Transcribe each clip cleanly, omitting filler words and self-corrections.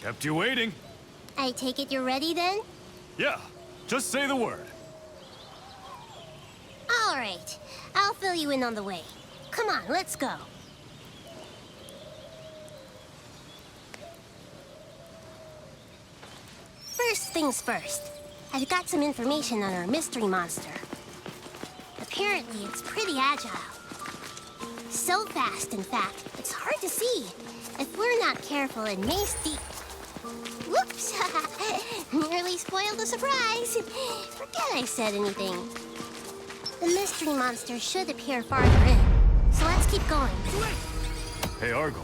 Kept you waiting. I take it you're ready then? Yeah, just say the word. All right, I'll fill you in on the way. Come on, let's go. First things first, I've got some information on our mystery monster. Apparently, it's pretty agile. So fast, in fact, it's hard to see. If we're not careful, it may steep. Whoops! Nearly spoiled the surprise. Forget I said anything. The mystery monster should appear farther in, so let's keep going. Hey, Argo.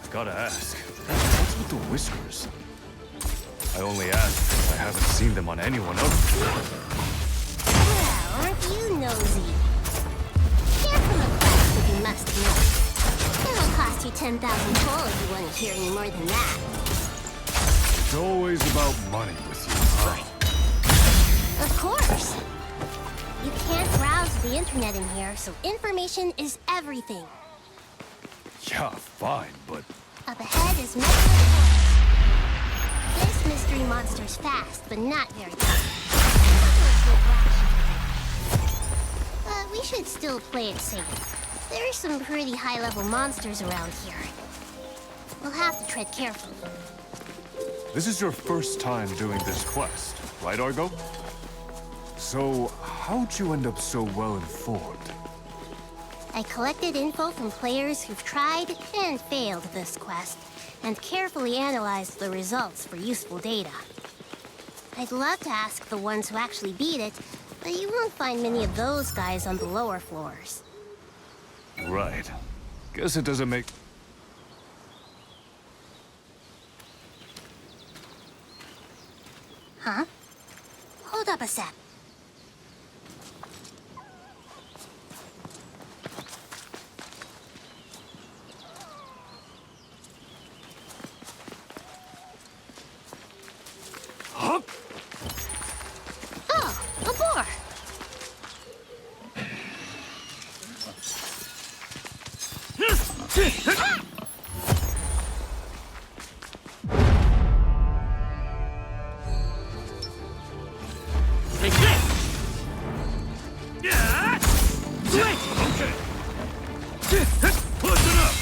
I gotta ask, what's with the whiskers? I only ask because I haven't seen them on anyone else. Well, aren't you nosy? They're from a quest, if you must know. It'll cost you 10,000 toll if you want to hear any more than that. It's always about money with you, huh? Of course. You can't browse the internet in here, so information is everything. Yeah, fine, but... Up ahead is Metal. This mystery monster's fast, but not very tough. But we should still play it safe. There's some pretty high-level monsters around here. We'll have to tread carefully. This is your first time doing this quest, right, Argo? So, how'd you end up so well informed? I collected info from players who've tried and failed this quest, and carefully analyzed the results for useful data. I'd love to ask the ones who actually beat it, but you won't find many of those guys on the lower floors. Right. Guess it doesn't make... Huh? Hold up a sec. Huh? Oh, a boar! Take this! Yeah! Okay! Listen up!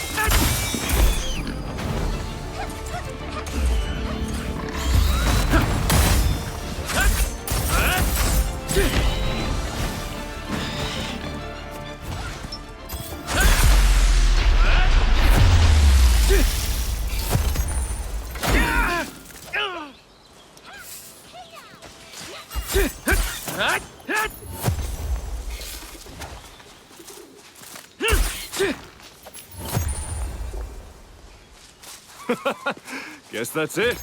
Guess that's it.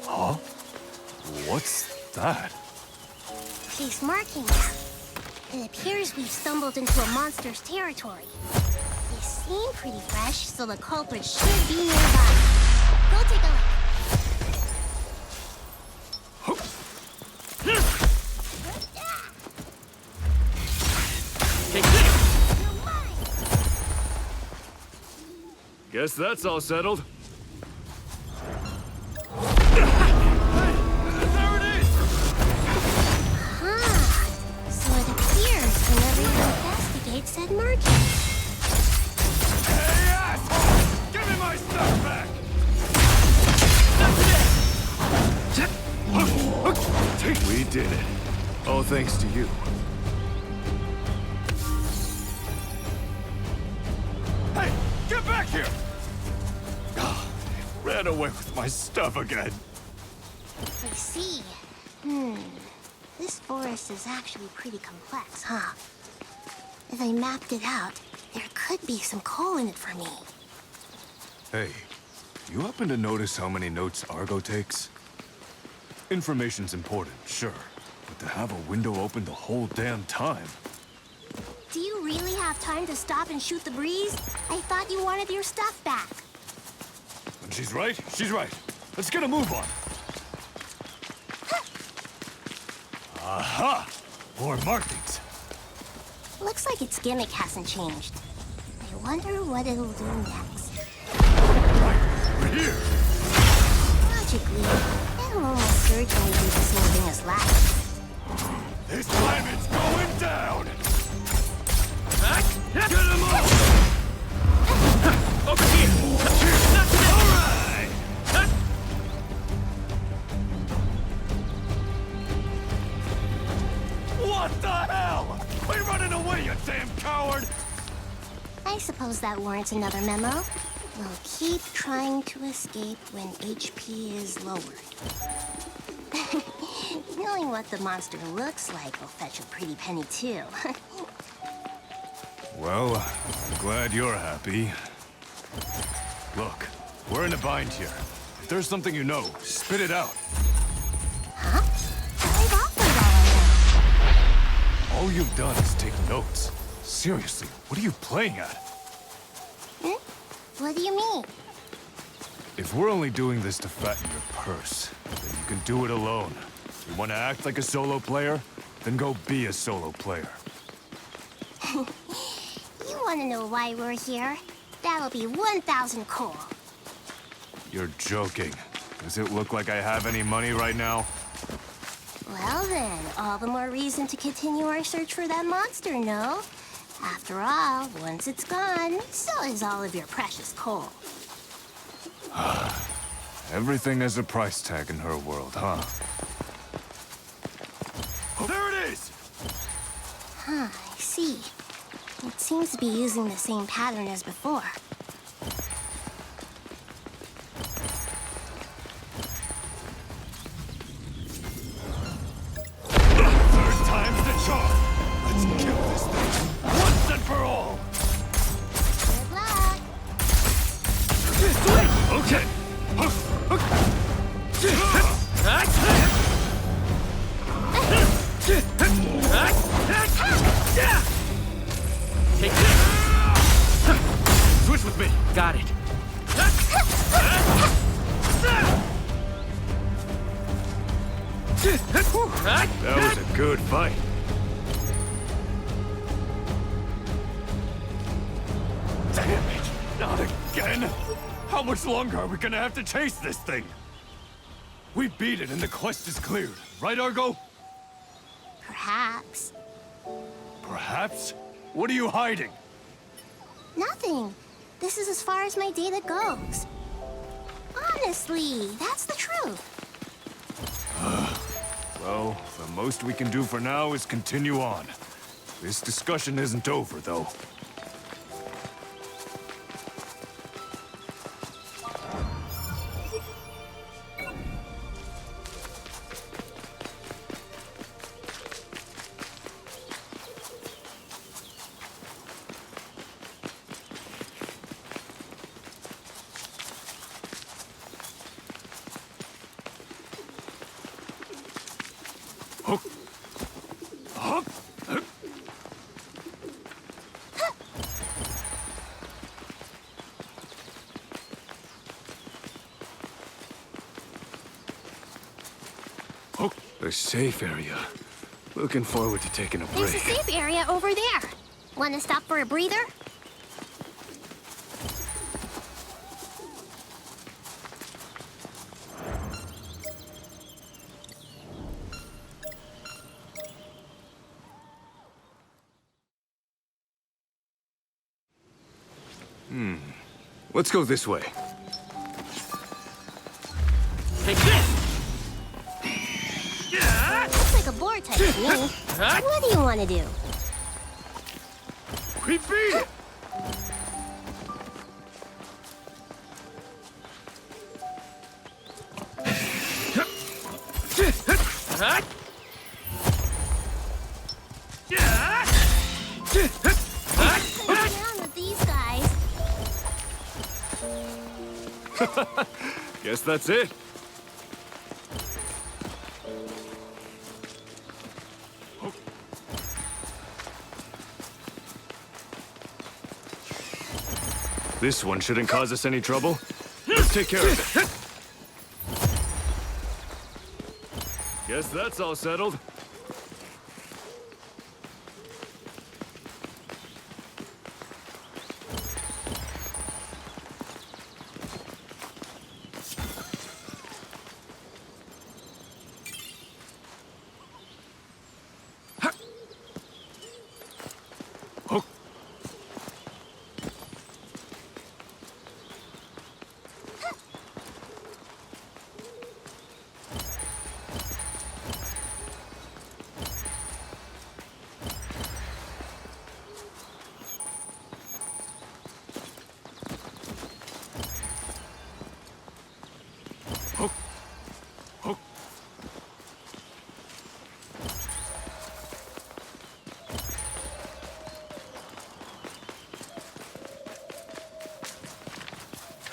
Huh? What's that? These markings. It appears we've stumbled into a monster's territory. They seem pretty fresh, so the culprit should be nearby. Go take a look. Take this! You're mine! Guess that's all settled. So it appears whenever you investigate said markings. Hey, asshole! Give me my stuff back! We did it. All thanks to you. Hey, get back here! Ran away with my stuff again. I see. This forest is actually pretty complex, huh? If I mapped it out, there could be some coal in it for me. Hey, you happen to notice how many notes Argo takes? Information's important, sure. But to have a window open the whole damn time... Do you really have time to stop and shoot the breeze? I thought you wanted your stuff back. When she's right, she's right. Let's get a move on. Aha! More markings. Looks like its gimmick hasn't changed. I wonder what it'll do next. We're here. Logically, it'll almost certainly do the same thing as last. This time it's going down! Get him off! Over here! Not today! All right! What the hell? We're running away, you damn coward! I suppose that warrants another memo. We'll keep trying to escape when HP is lowered. Knowing what the monster looks like will fetch a pretty penny, too. Well, I'm glad you're happy. Look, we're in a bind here. If there's something you know, spit it out. Huh? I've offered all I All you've done is take notes. Seriously, what are you playing at? know. What do you mean? If we're only doing this to fatten your purse, then you can do it alone. You want to act like a solo player? Then go be a solo player. You want to know why we're here? That'll be 1,000 coal. You're joking. Does it look like I have any money right now? Well then, all the more reason to continue our search for that monster, no? After all, once it's gone, so is all of your precious coal. Everything has a price tag in her world, huh? Oh, there it is! Huh, I see. It seems to be using the same pattern as before. Third time's the charm! Let's kill this thing, once and for all! Good luck! Okay! Take this! Switch with me! Got it. That was a good fight. Damn it! Not again! How much longer are we gonna have to chase this thing? We beat it and the quest is cleared, right, Argo? Perhaps. Perhaps? What are you hiding? Nothing. This is as far as my data goes. Honestly, that's the truth. Well, the most we can do for now is continue on. This discussion isn't over, though. The safe area. Looking forward to taking a There's a break. safe area over there. Want to stop for a breather? Let's go this way. Take this! Looks like a board type to me. What do you want to do? We beat it! What's down with these guys? Guess that's it. This one shouldn't cause us any trouble. Let's take care of it. Guess that's all settled.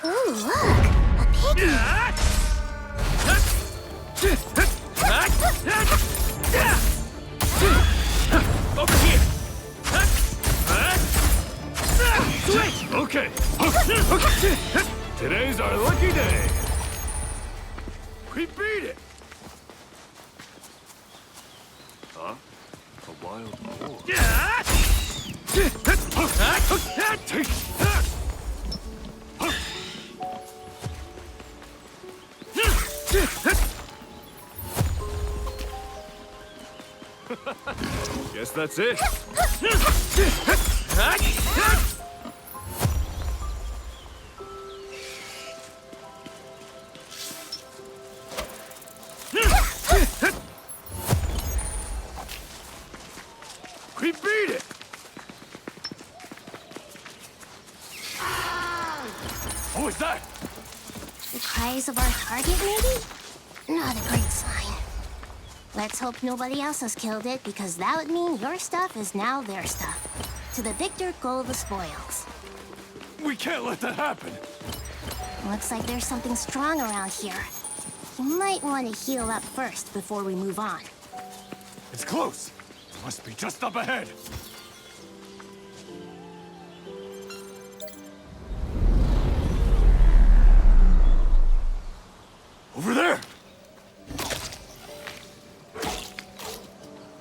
Ooh, look! A piggy! Over here! Okay. Today's our lucky day. We beat it. Huh? A wild boar. Take that. Guess that's it. We beat it. What was that? The cries of our target, maybe? Not a great sign. Let's hope nobody else has killed it, because that would mean your stuff is now their stuff. To the victor go the spoils. We can't let that happen. Looks like there's something strong around here. You might want to heal up first before we move on. It's close. Must be just up ahead. Over there!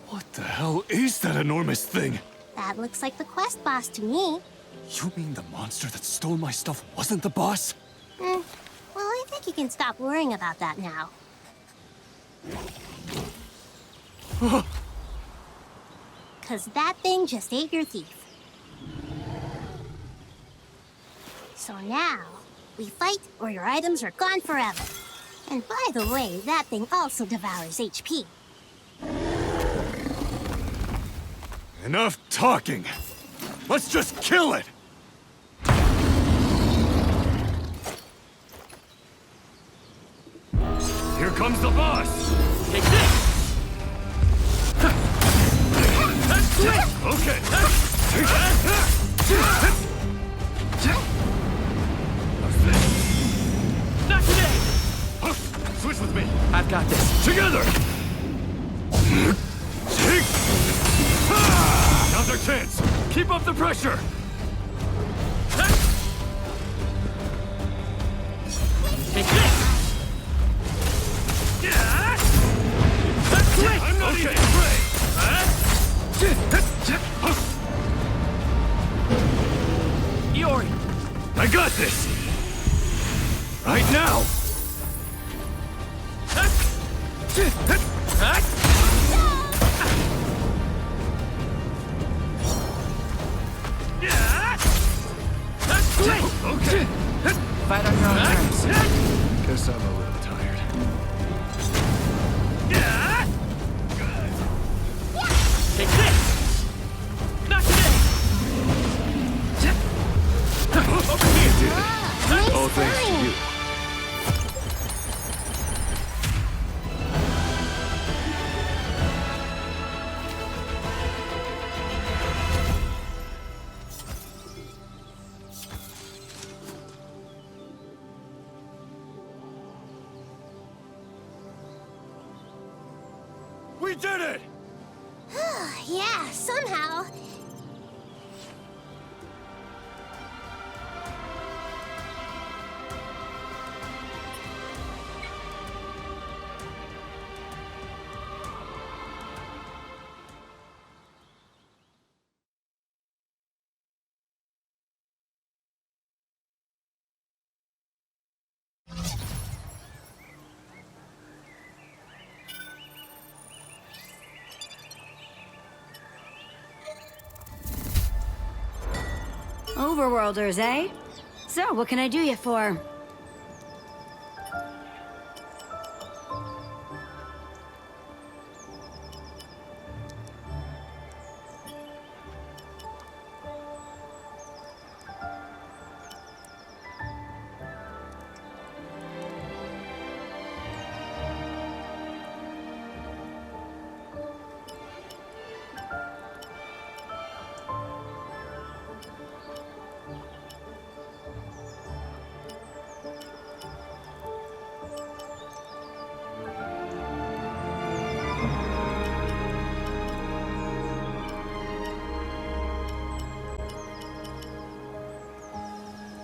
What the hell is that enormous thing? That looks like the quest boss to me. You mean the monster that stole my stuff wasn't the boss? Well, I think you can stop worrying about that now. Cause that thing just ate your thief. So now, we fight or your items are gone forever. And by the way, that thing also devours HP. Enough talking. Let's just kill it. Here comes the boss. Take this! Okay. Not today! Switch with me. I've got this. Together. Now's our chance. Keep up the pressure. Take this! I'm not easy prey. Iori! I got this. Right now. Okay. Fight on your own terms. Guess I'm a little tired. Take this! Not today! Over here, dude. Nice All thanks to find. you. We did it! Yeah, somehow. Overworlders, eh? So, what can I do you for?